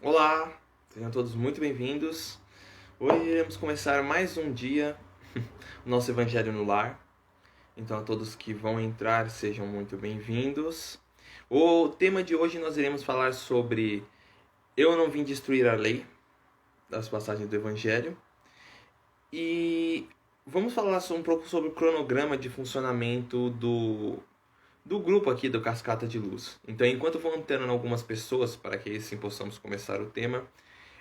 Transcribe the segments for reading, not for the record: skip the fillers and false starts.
Olá, sejam todos muito bem-vindos. Hoje iremos começar mais um dia o nosso Evangelho no Lar. Então, a todos que vão entrar, sejam muito bem-vindos. O tema de hoje nós iremos falar sobre Eu não vim destruir a lei, das passagens do Evangelho. E vamos falar um pouco sobre o cronograma de funcionamento do grupo aqui do Cascata de Luz. Então, enquanto vão entrando algumas pessoas, para que assim possamos começar o tema,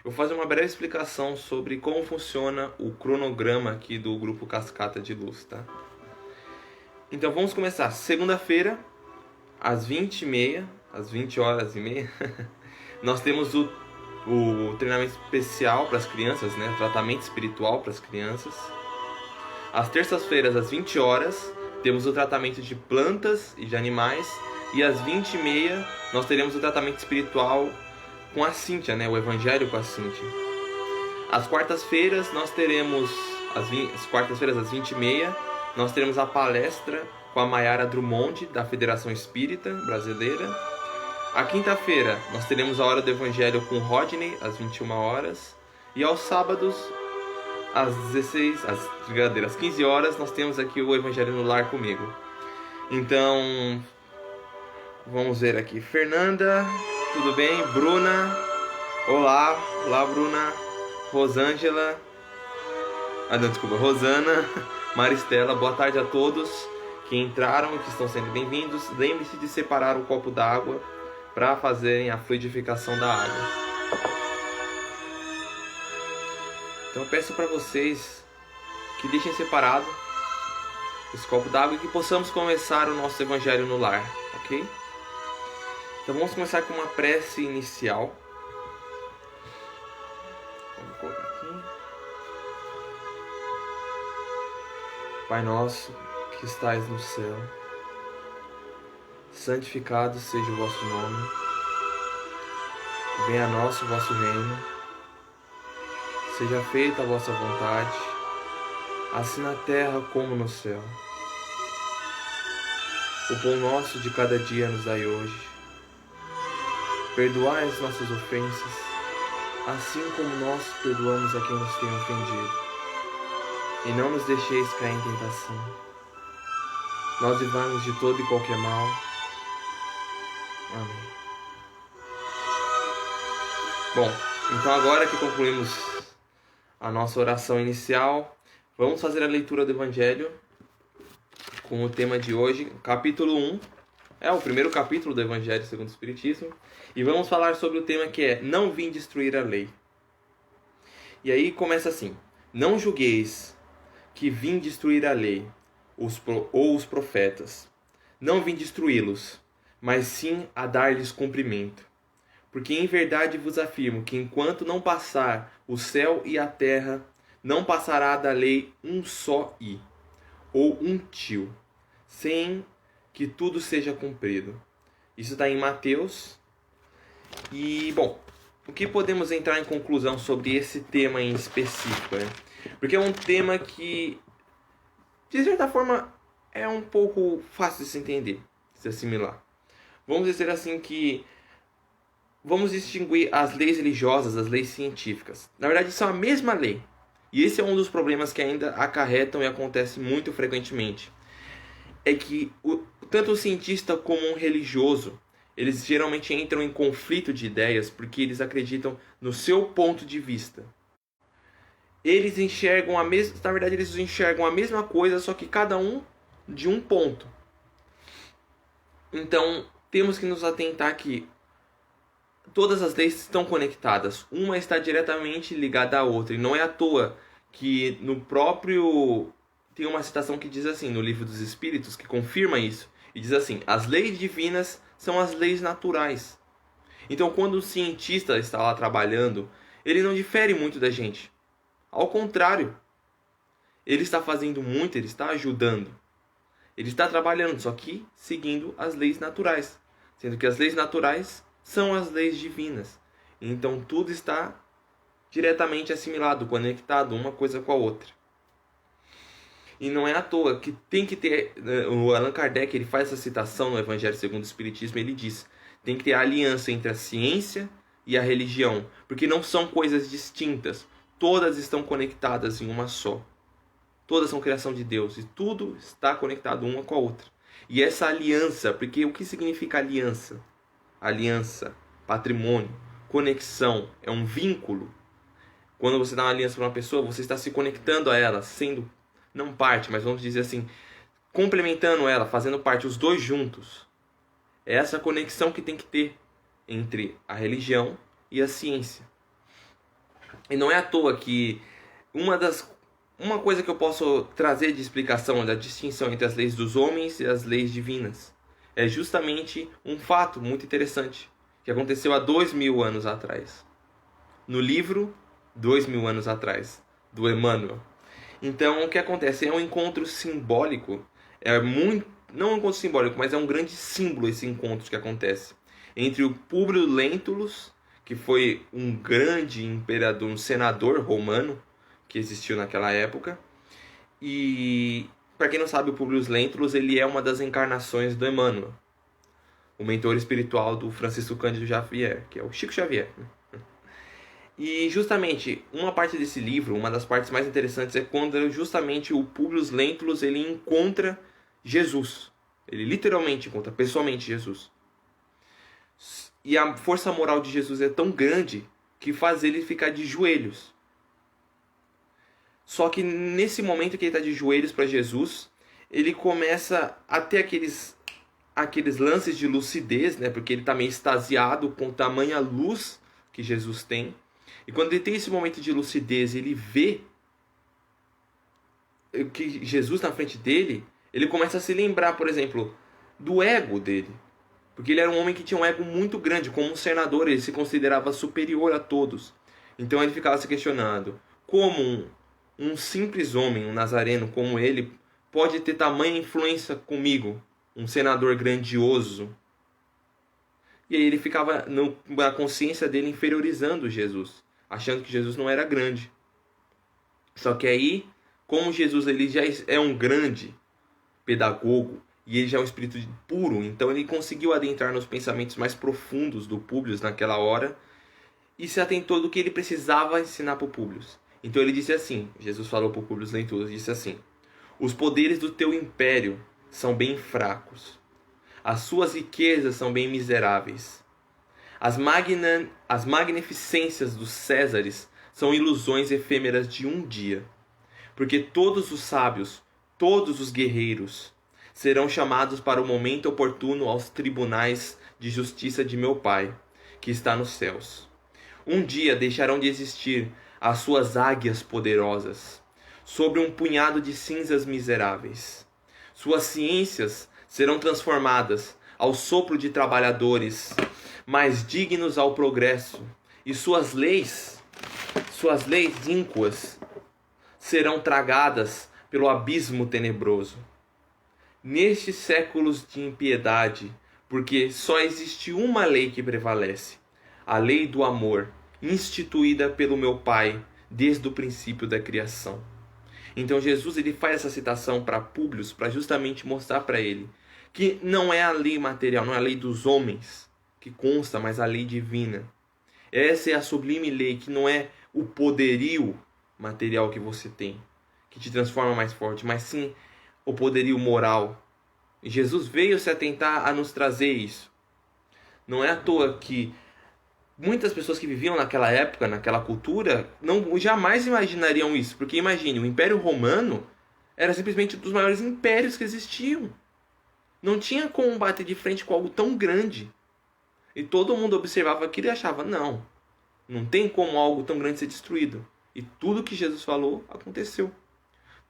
eu vou fazer uma breve explicação sobre como funciona o cronograma aqui do grupo Cascata de Luz, tá? Então vamos começar. Segunda-feira, às 20h30, às 20h30, nós temos o treinamento especial para as crianças, né? Tratamento espiritual para as crianças. Às terças-feiras, às 20h, temos o tratamento de plantas e de animais. E às 20h30, nós teremos o tratamento espiritual com a Cíntia, né? O Evangelho com a Cíntia. Às quartas-feiras, nós teremos, às quartas-feiras, às 20h30, nós teremos a palestra com a Mayara Drummond, da Federação Espírita Brasileira. À quinta-feira, nós teremos a Hora do Evangelho com Rodney, às 21h. E aos sábados, às 15h, nós temos aqui o Evangelho no Lar comigo. Então, vamos ver aqui. Fernanda, tudo bem? Bruna, olá. Olá, Bruna. Rosângela, Rosana, Maristela, boa tarde a todos que entraram e que estão sendo bem-vindos. Lembre-se de separar o copo d'água para fazerem a fluidificação da água. Então eu peço para vocês que deixem separado esse copo d'água e que possamos começar o nosso Evangelho no Lar, ok? Então vamos começar com uma prece inicial. Vamos colocar aqui. Pai nosso, que estais no céu, santificado seja o vosso nome. Venha a nós o vosso reino. Seja feita a vossa vontade, assim na terra como no céu. O pão nosso de cada dia nos dai hoje. Perdoai as nossas ofensas, assim como nós perdoamos a quem nos tem ofendido. E não nos deixeis cair em tentação. Nós livrai-nos de todo e qualquer mal. Amém. Bom, então agora que concluímos a nossa oração inicial, vamos fazer a leitura do Evangelho com o tema de hoje, capítulo 1. É o primeiro capítulo do Evangelho segundo o Espiritismo. E vamos falar sobre o tema que é Não vim destruir a lei. E aí começa assim: Não julgueis que vim destruir a lei, ou os profetas. Não vim destruí-los, mas sim a dar-lhes cumprimento. Porque em verdade vos afirmo que enquanto não passar o céu e a terra, não passará da lei um só i, ou um tio, sem que tudo seja cumprido. Isso está em Mateus. E, bom, o que podemos entrar em conclusão sobre esse tema em específico, né? Porque é um tema que, de certa forma, é um pouco fácil de se entender, de se assimilar. Vamos dizer assim que vamos distinguir as leis religiosas das leis científicas. Na verdade, são a mesma lei. E esse é um dos problemas que ainda acarretam e acontece muito frequentemente. É que tanto o cientista como um religioso, eles geralmente entram em conflito de ideias porque eles acreditam no seu ponto de vista. Eles enxergam na verdade, eles enxergam a mesma coisa, só que cada um de um ponto. Então, temos que nos atentar que todas as leis estão conectadas. Uma está diretamente ligada à outra. E não é à toa que no próprio... Tem uma citação que diz assim, no Livro dos Espíritos, que confirma isso. E diz assim: as leis divinas são as leis naturais. Então, quando o cientista está lá trabalhando, ele não difere muito da gente. Ao contrário, ele está fazendo muito, ele está ajudando. Ele está trabalhando, só que seguindo as leis naturais. Sendo que as leis naturais são as leis divinas. Então tudo está diretamente assimilado, conectado uma coisa com a outra. E não é à toa que tem que ter... O Allan Kardec, ele faz essa citação no Evangelho segundo o Espiritismo, ele diz: tem que ter a aliança entre a ciência e a religião, porque não são coisas distintas. Todas estão conectadas em uma só. Todas são criação de Deus e tudo está conectado uma com a outra. E essa aliança, porque o que significa aliança? Aliança, patrimônio, conexão, é um vínculo. Quando você dá uma aliança para uma pessoa, você está se conectando a ela, sendo, não parte, mas vamos dizer assim, complementando ela, fazendo parte, os dois juntos. É essa conexão que tem que ter entre a religião e a ciência. E não é à toa que uma coisa que eu posso trazer de explicação da distinção entre as leis dos homens e as leis divinas é justamente um fato muito interessante que aconteceu há 2000 anos atrás. No livro 2000 anos atrás, do Emmanuel. Então, o que acontece? É um encontro simbólico, não um encontro simbólico, mas é um grande símbolo esse encontro que acontece entre o Públio Lentulus, que foi um grande imperador, um senador romano que existiu naquela época, e para quem não sabe, o Públio Lentulus ele é uma das encarnações do Emmanuel, o mentor espiritual do Francisco Cândido Xavier, que é o Chico Xavier, né? E justamente, uma parte desse livro, uma das partes mais interessantes é quando justamente o Públio Lentulus ele encontra Jesus. Ele literalmente encontra pessoalmente Jesus. E a força moral de Jesus é tão grande que faz ele ficar de joelhos. Só que nesse momento que ele está de joelhos para Jesus, ele começa a ter aqueles lances de lucidez, né? Porque ele está meio extasiado com tamanha luz que Jesus tem. E quando ele tem esse momento de lucidez, ele vê que Jesus na frente dele, ele começa a se lembrar, por exemplo, do ego dele. Porque ele era um homem que tinha um ego muito grande. Como um senador, ele se considerava superior a todos. Então ele ficava se questionando: como um simples homem, um nazareno como ele, pode ter tamanha influência comigo? Um senador grandioso. E aí ele ficava na consciência dele inferiorizando Jesus, achando que Jesus não era grande. Só que aí, como Jesus ele já é um grande pedagogo e ele já é um espírito puro, então ele conseguiu adentrar nos pensamentos mais profundos do Públio naquela hora e se atentou do que ele precisava ensinar para o Públio. Então ele disse assim, Jesus falou para o Públio Lentulus, disse assim: os poderes do teu império são bem fracos, as suas riquezas são bem miseráveis. As magnificências dos Césares são ilusões efêmeras de um dia, porque todos os sábios, todos os guerreiros, serão chamados para o momento oportuno aos tribunais de justiça de meu Pai, que está nos céus. Um dia deixarão de existir as suas águias poderosas, sobre um punhado de cinzas miseráveis. Suas ciências serão transformadas ao sopro de trabalhadores mais dignos ao progresso, e suas leis ínquas, serão tragadas pelo abismo tenebroso. Nestes séculos de impiedade, porque só existe uma lei que prevalece, a lei do amor, instituída pelo meu Pai desde o princípio da criação. Então Jesus ele faz essa citação para Públio para justamente mostrar para ele que não é a lei material, não é a lei dos homens que consta, mas a lei divina. Essa é a sublime lei, que não é o poderio material que você tem, que te transforma mais forte, mas sim o poderio moral. E Jesus veio se atentar a nos trazer isso. Não é à toa que muitas pessoas que viviam naquela época, naquela cultura, jamais imaginariam isso. Porque imagine, o Império Romano era simplesmente um dos maiores impérios que existiam. Não tinha como bater de frente com algo tão grande. E todo mundo observava aquilo e achava, não tem como algo tão grande ser destruído. E tudo que Jesus falou aconteceu.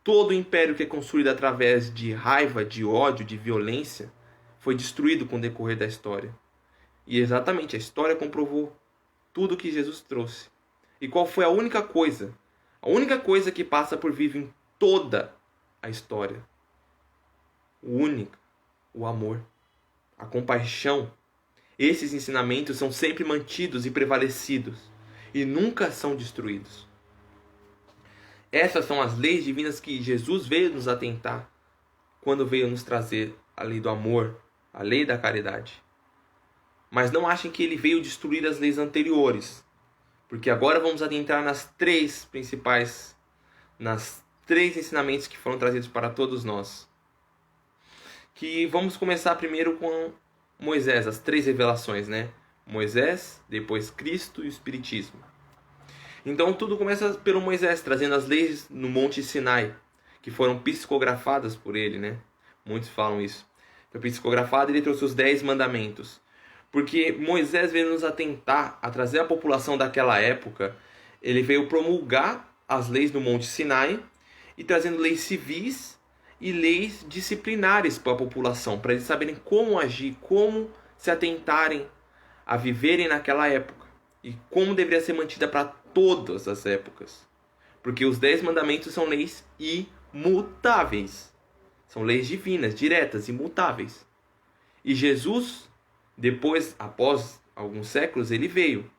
Todo o império que é construído através de raiva, de ódio, de violência, foi destruído com o decorrer da história. E exatamente, a história comprovou tudo que Jesus trouxe. E qual foi a única coisa? A única coisa que passa por vivo em toda a história. O amor. A compaixão. Esses ensinamentos são sempre mantidos e prevalecidos. E nunca são destruídos. Essas são as leis divinas que Jesus veio nos atentar quando veio nos trazer a lei do amor, a lei da caridade. Mas não achem que ele veio destruir as leis anteriores. Porque agora vamos adentrar nas três ensinamentos que foram trazidos para todos nós. Que vamos começar primeiro com Moisés, as 3 revelações, né? Moisés, depois Cristo e o Espiritismo. Então tudo começa pelo Moisés, trazendo as leis no Monte Sinai, que foram psicografadas por ele, né? Muitos falam isso. Foi psicografado e ele trouxe os 10 mandamentos. Porque Moisés veio nos atentar a trazer a população daquela época. Ele veio promulgar as leis no Monte Sinai e trazendo leis civis e leis disciplinares para a população, para eles saberem como agir, como se atentarem a viverem naquela época e como deveria ser mantida para todas as épocas. Porque os 10 mandamentos são leis imutáveis. São leis divinas, diretas, imutáveis. E Jesus, depois, após alguns séculos, ele veio.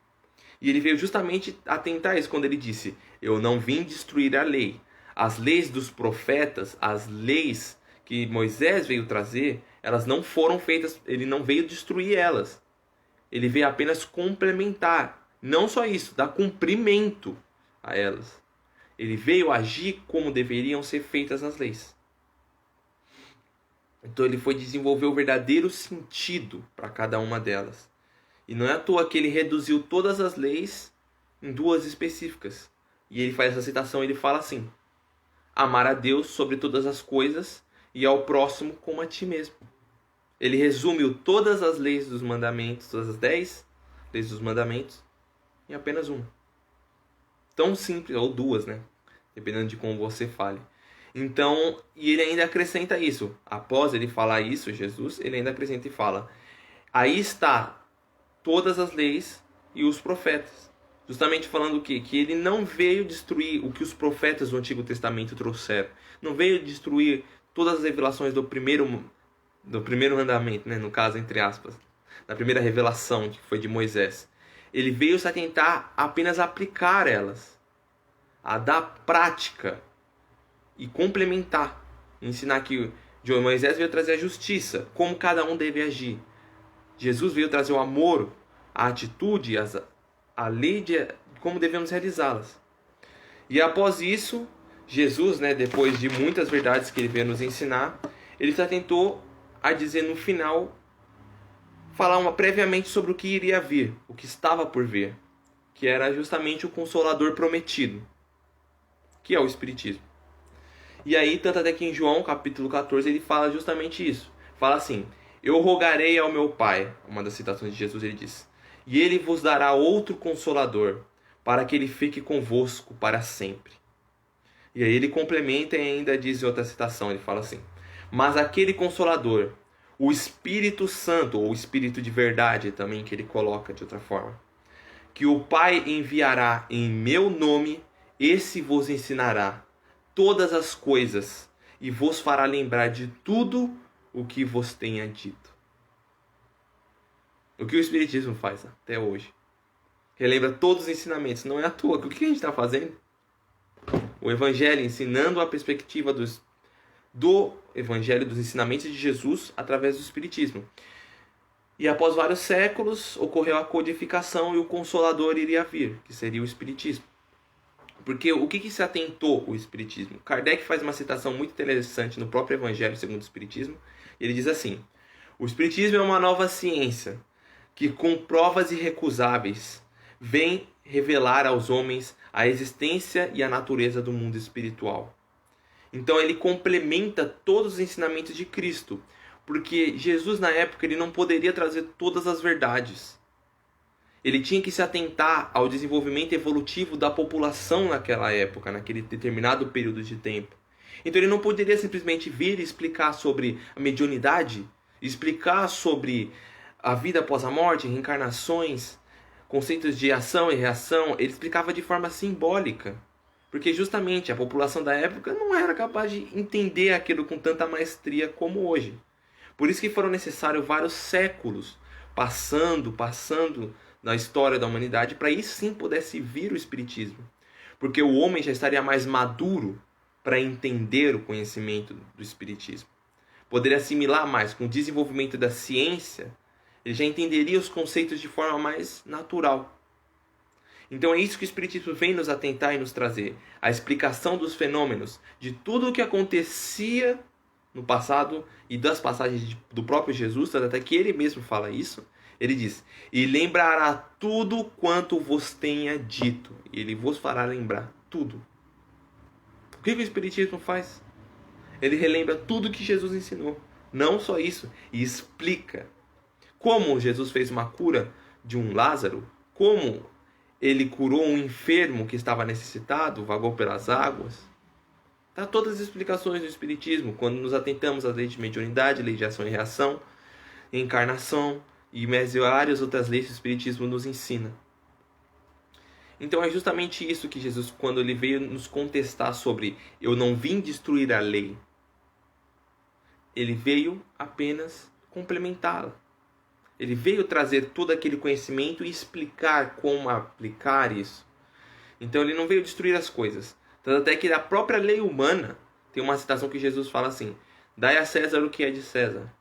E ele veio justamente atentar isso quando ele disse: eu não vim destruir a lei. As leis dos profetas, as leis que Moisés veio trazer, elas não foram feitas, ele não veio destruir elas. Ele veio apenas complementar. Não só isso, dar cumprimento a elas. Ele veio agir como deveriam ser feitas as leis. Então ele foi desenvolver o verdadeiro sentido para cada uma delas. E não é à toa que ele reduziu todas as leis em 2 específicas. E ele faz essa citação, ele fala assim: amar a Deus sobre todas as coisas e ao próximo como a ti mesmo. Ele resumiu todas as leis dos mandamentos, todas as 10 leis dos mandamentos, em apenas uma. Tão simples, ou 2, né? Dependendo de como você fale. Então, e ele ainda acrescenta isso. Após ele falar isso, Jesus, ele ainda acrescenta e fala: aí está todas as leis e os profetas. Justamente falando o quê? Que ele não veio destruir o que os profetas do Antigo Testamento trouxeram. Não veio destruir todas as revelações do primeiro mandamento, né? No caso, entre aspas, da primeira revelação, que foi de Moisés. Ele veio se atentar a apenas aplicar elas, a dar prática e complementar. Ensinar que Moisés veio trazer a justiça, como cada um deve agir. Jesus veio trazer o amor, a atitude, a lei de como devemos realizá-las. E após isso, Jesus, né, depois de muitas verdades que ele veio nos ensinar, ele se atentou a dizer no final, falar previamente sobre o que iria vir, o que estava por vir, que era justamente o Consolador prometido, que é o Espiritismo. E aí, tanto até que em João, capítulo 14, ele fala justamente isso. Fala assim: eu rogarei ao meu Pai, uma das citações de Jesus, ele diz, e ele vos dará outro Consolador, para que ele fique convosco para sempre. E aí ele complementa e ainda diz em outra citação, ele fala assim: mas aquele Consolador, o Espírito Santo, ou o Espírito de verdade também, que ele coloca de outra forma, que o Pai enviará em meu nome, esse vos ensinará todas as coisas e vos fará lembrar de tudo o que vos tenha dito. O que o Espiritismo faz até hoje? Relembra todos os ensinamentos. Não é à toa. O que a gente está fazendo? O Evangelho, ensinando a perspectiva do Evangelho, dos ensinamentos de Jesus através do Espiritismo. E após vários séculos, ocorreu a codificação e o Consolador iria vir, que seria o Espiritismo. Porque o que se atentou o Espiritismo? Kardec faz uma citação muito interessante no próprio Evangelho segundo o Espiritismo. Ele diz assim: o Espiritismo é uma nova ciência que, com provas irrecusáveis, vem revelar aos homens a existência e a natureza do mundo espiritual. Então ele complementa todos os ensinamentos de Cristo, porque Jesus na época ele não poderia trazer todas as verdades. Ele tinha que se atentar ao desenvolvimento evolutivo da população naquela época, naquele determinado período de tempo. Então ele não poderia simplesmente vir e explicar sobre a mediunidade, explicar sobre a vida após a morte, reencarnações, conceitos de ação e reação. Ele explicava de forma simbólica, porque justamente a população da época não era capaz de entender aquilo com tanta maestria como hoje. Por isso que foram necessários vários séculos passando na história da humanidade para isso sim pudesse vir o Espiritismo. Porque o homem já estaria mais maduro para entender o conhecimento do Espiritismo. Poderia assimilar mais com o desenvolvimento da ciência. Ele já entenderia os conceitos de forma mais natural. Então é isso que o Espiritismo vem nos atentar e nos trazer. A explicação dos fenômenos, de tudo o que acontecia no passado e das passagens do próprio Jesus, até que ele mesmo fala isso. Ele diz, e lembrará tudo quanto vos tenha dito. E ele vos fará lembrar tudo. O que o Espiritismo faz? Ele relembra tudo que Jesus ensinou. Não só isso, e explica como Jesus fez uma cura de um Lázaro, como ele curou um enfermo que estava necessitado, vagou pelas águas. Tá todas as explicações do Espiritismo, quando nos atentamos às leis de mediunidade, lei de ação e reação, encarnação e várias outras leis que o Espiritismo nos ensina. Então é justamente isso que Jesus, quando ele veio nos contestar sobre eu não vim destruir a lei, ele veio apenas complementá-la. Ele veio trazer todo aquele conhecimento e explicar como aplicar isso. Então ele não veio destruir as coisas. Tanto até que da própria lei humana, tem uma citação que Jesus fala assim, dai a César o que é de César.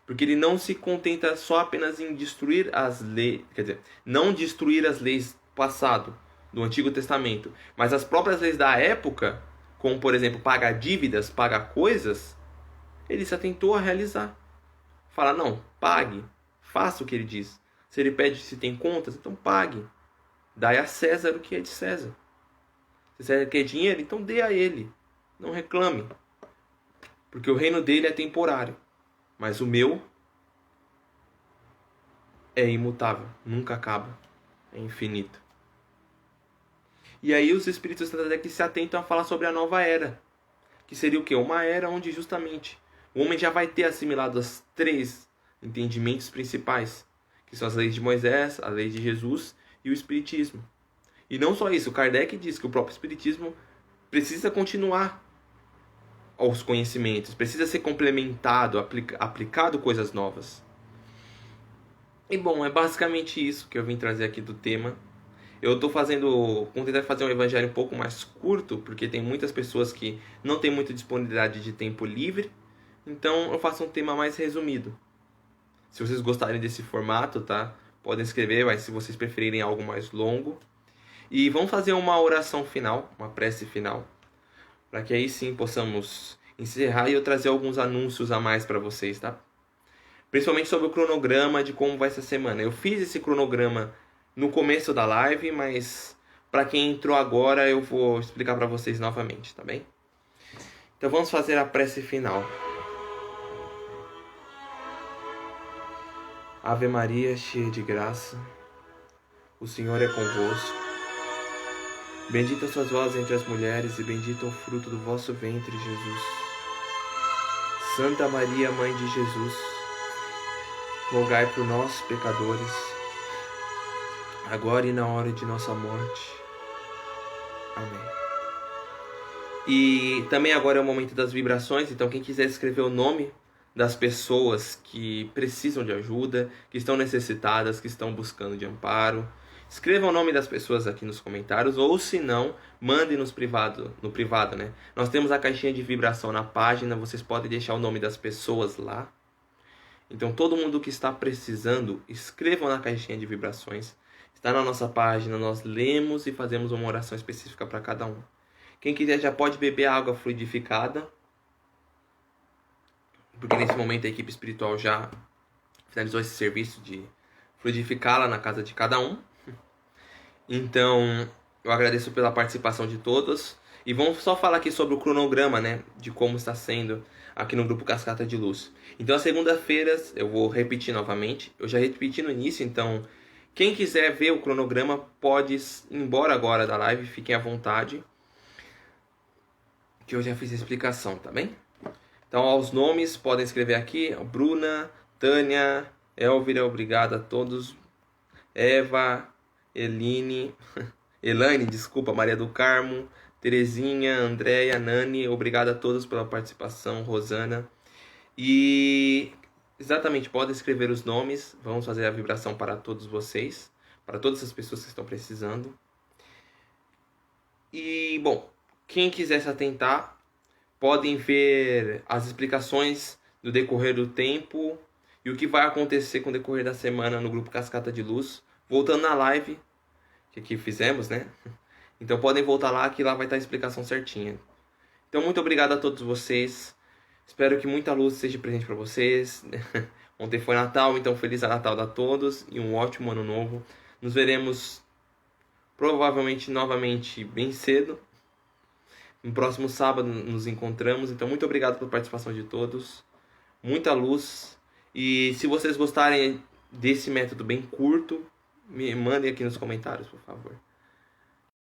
Porque ele não se contenta só apenas em destruir as leis, quer dizer, não destruir as leis do passado, do Antigo Testamento, mas as próprias leis da época, como por exemplo, pagar dívidas, pagar coisas, ele se atentou a realizar. Fala, não, pague, faça o que ele diz. Se ele pede se tem contas, então pague. Dai a César o que é de César. Se César quer dinheiro, então dê a ele. Não reclame. Porque o reino dele é temporário. Mas o meu é imutável, nunca acaba. É infinito. E aí os espíritos até que se atentam a falar sobre a nova era. Que seria o quê? Uma era onde justamente o homem já vai ter assimilado as 3 entendimentos principais, que são as leis de Moisés, a lei de Jesus e o Espiritismo. E não só isso, Kardec diz que o próprio Espiritismo precisa continuar aos conhecimentos, precisa ser complementado, aplicado coisas novas. E bom, é basicamente isso que eu vim trazer aqui do tema. Eu estou tentando fazer um evangelho um pouco mais curto, porque tem muitas pessoas que não têm muita disponibilidade de tempo livre. Então eu faço um tema mais resumido. Se vocês gostarem desse formato, tá? Podem escrever, mas se vocês preferirem algo mais longo. E vamos fazer uma oração final, uma prece final, para que aí sim possamos encerrar e eu trazer alguns anúncios a mais para vocês, tá? Principalmente sobre o cronograma de como vai ser a semana. Eu fiz esse cronograma no começo da live, mas para quem entrou agora eu vou explicar para vocês novamente, tá bem? Então vamos fazer a prece final. Ave Maria, cheia de graça, o Senhor é convosco. Bendita sois vós entre as mulheres e bendito é o fruto do vosso ventre, Jesus. Santa Maria, Mãe de Jesus, rogai por nós, pecadores, agora e na hora de nossa morte. Amém. E também agora é o momento das vibrações, então quem quiser escrever o nome das pessoas que precisam de ajuda, que estão necessitadas, que estão buscando de amparo, escreva o nome das pessoas aqui nos comentários, ou se não, mande no privado, né? Nós temos a caixinha de vibração na página, vocês podem deixar o nome das pessoas lá. Então todo mundo que está precisando, escrevam na caixinha de vibrações. Está na nossa página, nós lemos e fazemos uma oração específica para cada um. Quem quiser já pode beber água fluidificada, porque nesse momento a equipe espiritual já finalizou esse serviço de fluidificá-la na casa de cada um. Então, eu agradeço pela participação de todos. E vamos só falar aqui sobre o cronograma, né? De como está sendo aqui no Grupo Cascata de Luz. Então, as segundas-feiras, eu vou repetir novamente. Eu já repeti no início, então quem quiser ver o cronograma pode ir embora agora da live. Fiquem à vontade, que eu já fiz a explicação, tá bem? Então, aos nomes, podem escrever aqui. Bruna, Tânia, Elvira, obrigado a todos. Eva, Elaine, desculpa, Maria do Carmo, Terezinha, Andréia, Nani, obrigado a todos pela participação, Rosana. E exatamente, podem escrever os nomes, vamos fazer a vibração para todos vocês, para todas as pessoas que estão precisando. E, bom, quem quiser se atentar, podem ver as explicações no decorrer do tempo e o que vai acontecer com o decorrer da semana no grupo Cascata de Luz. Voltando na live que aqui fizemos, né? Então podem voltar lá, que lá vai estar a explicação certinha. Então muito obrigado a todos vocês. Espero que muita luz seja presente para vocês. Ontem foi Natal, então Feliz Natal a todos e um ótimo ano novo. Nos veremos provavelmente novamente bem cedo. No próximo sábado nos encontramos. Então muito obrigado pela participação de todos. Muita luz. E se vocês gostarem desse método bem curto, me mandem aqui nos comentários, por favor.